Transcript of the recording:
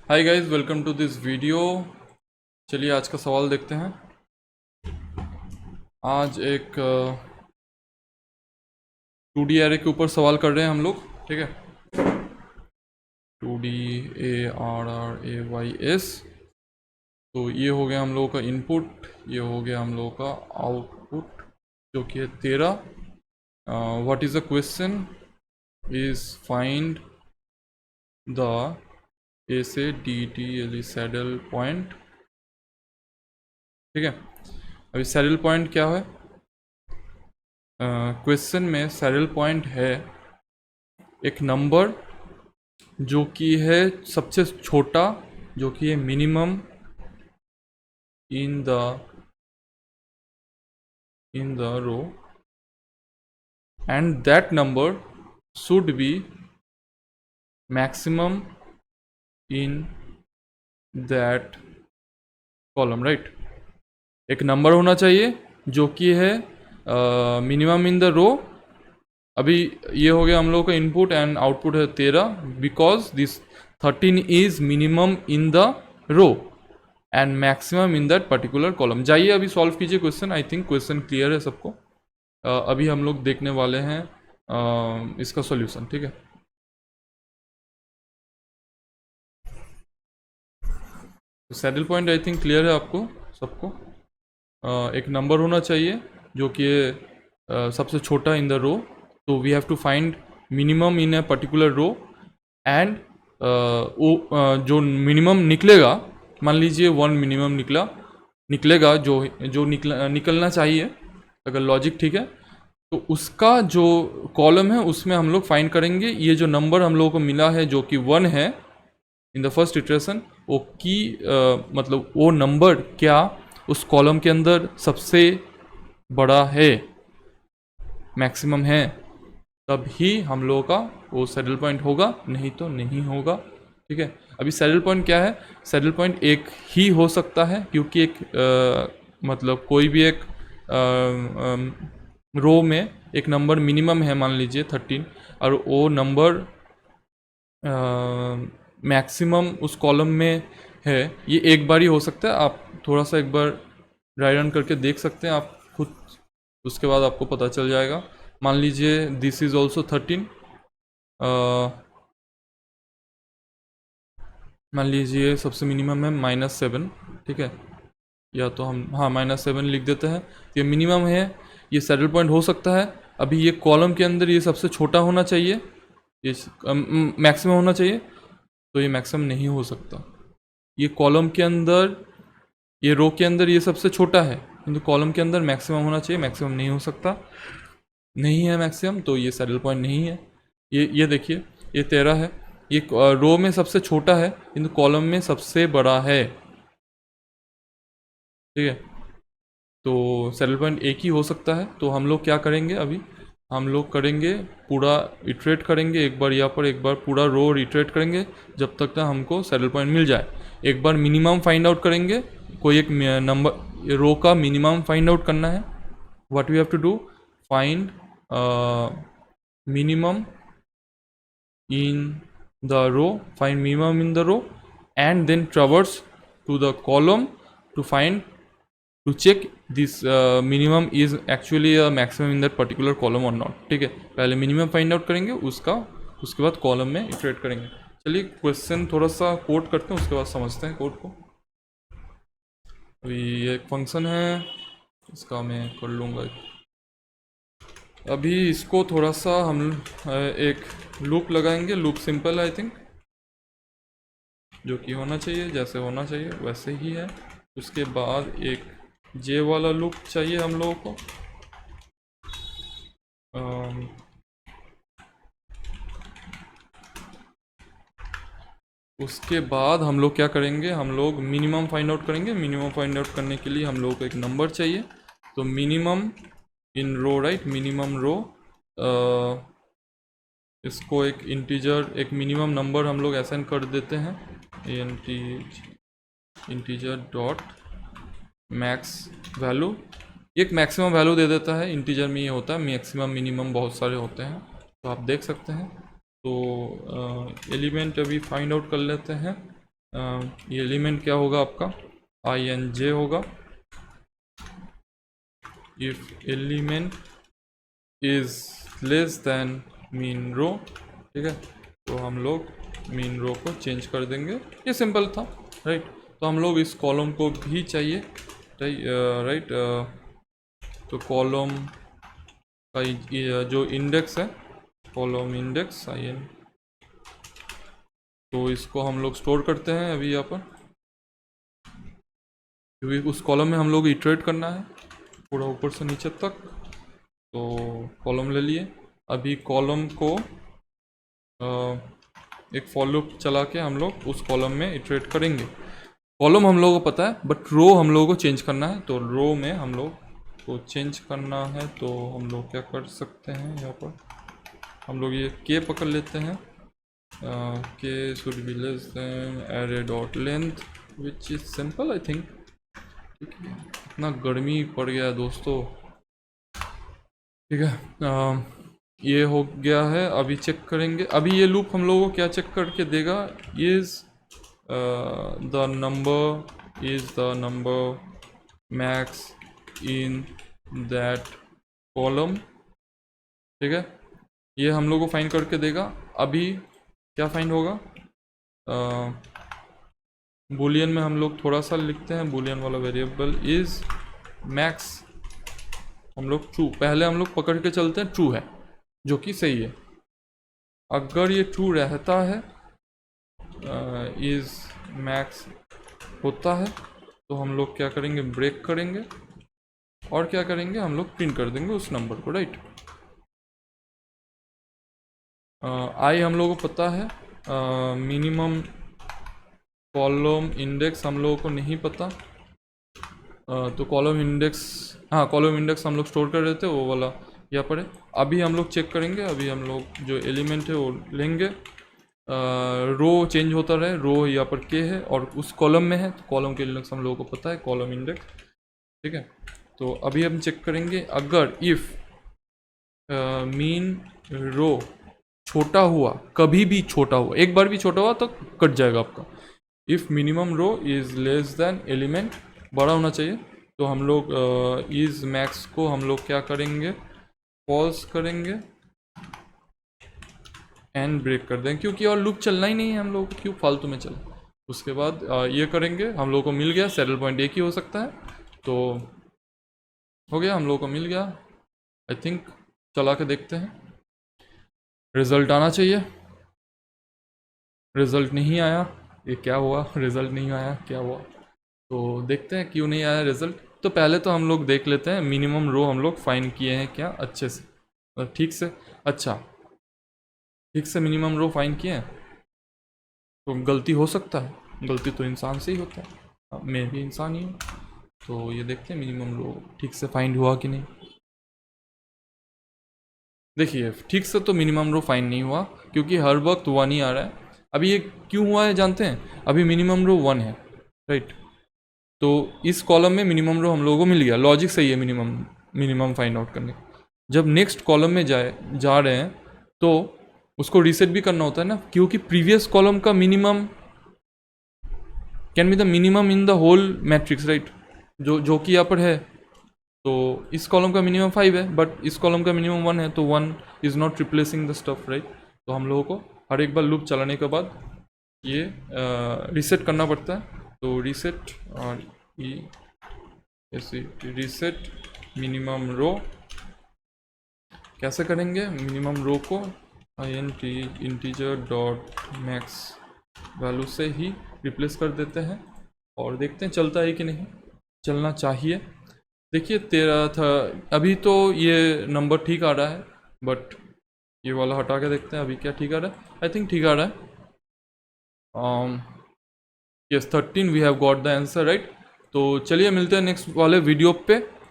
Hi guys, welcome to this video. चलिए आज का सवाल देखते हैं। आज एक 2D एरे के ऊपर सवाल कर रहे हैं हम लोग। ठीक है, 2D ARRAYS। तो ये हो गया हम लोगों का इनपुट, ये हो गया हम लोगों का आउटपुट जो कि है 13। What is the question is find the ए से DT सैडल पॉइंट। ठीक है, अभी सैडल पॉइंट क्या है? क्वेश्चन में सैडल पॉइंट है एक नंबर जो कि है सबसे छोटा, जो कि है minimum in the row, and that number should be maximum in that column, right. एक नंबर होना चाहिए जो कि है मिनिमम इन द रो। अभी ये हो गया हम लोग का इनपुट एंड आउटपुट है 13, because this 13 is minimum in the row and maximum in that particular column. जाइए अभी सॉल्व कीजिए question. I think question clear है सबको। अभी हम लोग देखने वाले हैं इसका सॉल्यूशन। ठीक है, saddle point I think clear है आपको सबको। एक नंबर होना चाहिए जो कि सबसे छोटा इन द रो, तो we have to find minimum in a particular row and वो जो मिनिमम निकलेगा, मान लीजिए 1 मिनिमम निकलेगा जो जो निकलना चाहिए, अगर लॉजिक ठीक है तो उसका जो कॉलम है उसमें हम लोग फाइंड करेंगे ये जो नंबर हम लोगों को मिला है जो कि 1 है इन द फर्स्ट इटरेशन, वो की मतलब वो नंबर क्या उस कॉलम के अंदर सबसे बड़ा है, मैक्सिमम है, तब ही हम लोगों का वो सैडल पॉइंट होगा, नहीं तो नहीं होगा। ठीक है, अभी सैडल पॉइंट क्या है? सैडल पॉइंट एक ही हो सकता है क्योंकि एक मतलब कोई भी एक रो में एक नंबर मिनिमम है, मान लीजिए 13, और वो नंबर मैक्सिमम उस कॉलम में है। ये एक बार ही हो सकता है। आप थोड़ा सा एक बार ड्राई रन करके देख सकते हैं आप खुद, उसके बाद आपको पता चल जाएगा। मान लीजिए दिस इज़ ऑल्सो 13, मान लीजिए सबसे मिनिमम है -7। ठीक है, या तो हम हाँ -7 लिख देते हैं। ये मिनिमम है, ये सैडल पॉइंट हो सकता है। अभी ये कॉलम के अंदर ये सबसे छोटा होना चाहिए, ये मैक्सिमम होना चाहिए, तो ये मैक्सिमम नहीं हो सकता। ये कॉलम के अंदर, ये रो के अंदर ये सबसे छोटा है, किंतु कॉलम के अंदर मैक्सिमम होना चाहिए, मैक्सिमम नहीं हो सकता, नहीं है मैक्सिमम, तो ये सैडल पॉइंट नहीं है। ये देखिए, ये 13 है, ये रो में सबसे छोटा है किंतु कॉलम में सबसे बड़ा है। ठीक है, तो सैडल पॉइंट एक ही हो सकता है। तो हम लोग क्या करेंगे, अभी हम लोग करेंगे पूरा इटरेट करेंगे, एक बार यहाँ पर एक बार पूरा रो इटरेट करेंगे जब तक ना हमको सैडल पॉइंट मिल जाए। एक बार मिनिमम फाइंड आउट करेंगे, कोई एक नंबर रो का मिनिमम फाइंड आउट करना है। What we have to do, find minimum in the row, find minimum in the row, and then traverse to the column to find, to check this minimum is actually a maximum in that particular column or not। ठीक है, पहले minimum find out करेंगे उसका, उसके बाद column में iterate करेंगे। चलिए क्वेश्चन थोड़ा सा कोड करते हैं, उसके बाद समझते हैं कोड को। अभी ये एक फंक्शन है, इसका मैं कर लूँगा। अभी इसको थोड़ा सा हम एक लूप लगाएंगे। लूप सिंपल है आई थिंक, जो कि होना चाहिए, जैसे होना चाहिए वैसे ही है। उसके बाद एक जे वाला लूप चाहिए हम लोगों को। उसके बाद हम लोग क्या करेंगे, हम लोग मिनिमम फाइंड आउट करेंगे। मिनिमम फाइंड आउट करने के लिए हम लोग को एक नंबर चाहिए, तो minimum in row, right, minimum row, इसको एक इंटीजर, एक मिनिमम नंबर हम लोग असाइन कर देते हैं, इंटीजर डॉट मैक्स वैल्यू। एक मैक्सिमम वैल्यू दे देता है, इंटीजर में ये होता है, मैक्सिमम मिनिमम बहुत सारे होते हैं, तो आप देख सकते हैं। तो एलिमेंट अभी फाइंड आउट कर लेते हैं। ये एलिमेंट क्या होगा आपका, INJ होगा। If element is less than mean row, ठीक है, तो हम लोग मीन रो को चेंज कर देंगे। ये सिंपल था, राइट। तो हम लोग इस कॉलम को भी चाहिए, राइट। तो कॉलम का जो इंडेक्स है, कॉलम इंडेक्स IN, तो इसको हम लोग स्टोर करते हैं अभी यहाँ पर, क्योंकि उस कॉलम में हम लोग इटरेट करना है पूरा ऊपर से नीचे तक। तो कॉलम ले लिए, अभी कॉलम को एक फॉर लूप चला के हम लोग उस कॉलम में इटरेट करेंगे। कॉलम हम लोगों को पता है, बट रो हम लोगों को चेंज करना है। तो रो में हम लोग को चेंज करना है, तो हम लोग क्या कर सकते हैं, यहाँ पर हम लोग ये के पकड़ लेते हैं, के should be less than array dot length, which is simple I think. इतना गर्मी पड़ गया है दोस्तों, ठीक है। ये हो गया है, अभी चेक करेंगे। अभी ये लूप हम लोगों को क्या चेक करके देगा, is the number max in that column, ठीक है। ये हम लोग को फाइंड करके देगा। अभी क्या फाइंड होगा, बूलियन में हम लोग थोड़ा सा लिखते हैं, बूलियन वाला वेरिएबल इज मैक्स, हम लोग ट्रू, पहले हम लोग पकड़ के चलते हैं ट्रू है, जो कि सही है। अगर ये ट्रू रहता है, इज मैक्स होता है, तो हम लोग क्या करेंगे, ब्रेक करेंगे, और क्या करेंगे, हम लोग प्रिंट कर देंगे उस नंबर को, राइट। आई हम लोगों को पता है, मिनिमम कॉलम इंडेक्स हम लोगों को नहीं पता। तो कॉलम इंडेक्स, हाँ कॉलम इंडेक्स हम लोग स्टोर कर रहे थे, वो वाला यहाँ पर है। अभी हम लोग चेक करेंगे, अभी हम लोग जो एलिमेंट है वो लेंगे, रो चेंज होता रहे, रो यहाँ पर के है और उस कॉलम में है, तो कॉलम के इंडेक्स हम लोगों को पता है, कॉलम इंडेक्स, ठीक है। तो अभी हम चेक करेंगे, अगर इफ़ मीन रो छोटा हुआ, कभी भी छोटा हुआ, एक बार भी छोटा हुआ तो कट जाएगा आपका। If minimum row is less than element, बड़ा होना चाहिए, तो हम लोग इज़ मैक्स को हम लोग क्या करेंगे, पॉज करेंगे एंड ब्रेक कर देंगे, क्योंकि और लूप चलना ही नहीं है हम लोग, क्यों फालतू में चले। उसके बाद ये करेंगे, हम लोग को मिल गया, सैडल पॉइंट एक ही हो सकता है, तो हो गया, हम लोग को मिल गया आई थिंक। चला के देखते हैं, रिजल्ट आना चाहिए। रिजल्ट नहीं आया, ये क्या हुआ, रिजल्ट नहीं आया, क्या हुआ, तो देखते हैं क्यों नहीं आया रिजल्ट। तो पहले तो हम लोग देख लेते हैं मिनिमम रो हम लोग फाइंड किए हैं क्या अच्छे से, ठीक से, अच्छा ठीक से मिनिमम रो फाइंड किए हैं। तो गलती हो सकता है, गलती तो इंसान से ही होता है, मैं भी इंसान ही हूँ। तो ये देखते हैं मिनिमम रो ठीक से फाइंड हुआ कि नहीं। देखिए ठीक से तो मिनिमम रो फाइंड नहीं हुआ, क्योंकि हर वक्त 1 ही आ रहा है। अभी ये क्यों हुआ है जानते हैं, अभी मिनिमम रो 1 है, राइट। तो इस कॉलम में मिनिमम रो हम लोगों को मिल गया, लॉजिक सही है मिनिमम फाइंड आउट करने। जब नेक्स्ट कॉलम में जा रहे हैं तो उसको रीसेट भी करना होता है ना, क्योंकि प्रीवियस कॉलम का minimum can be the minimum in the whole matrix, right, जो कि यहाँ पर है। तो इस कॉलम का मिनिमम 5 है, बट इस कॉलम का मिनिमम 1 है, तो 1 is not replacing the stuff, right. तो हम लोगों को हर एक बार लूप चलाने के बाद ये रीसेट करना पड़ता है। तो रीसेट और रीसेट मिनिमम रो कैसे करेंगे, मिनिमम रो को इंटीजर डॉट मैक्स वैल्यू से ही रिप्लेस कर देते हैं, और देखते हैं चलता है कि नहीं, चलना चाहिए। देखिए 13 था, अभी तो ये नंबर ठीक आ रहा है, बट ये वाला हटा के देखते हैं अभी क्या ठीक आ रहा है। आई थिंक ठीक आ रहा है। Yes 13 we have got the answer, right. तो चलिए मिलते हैं नेक्स्ट वाले वीडियो पे।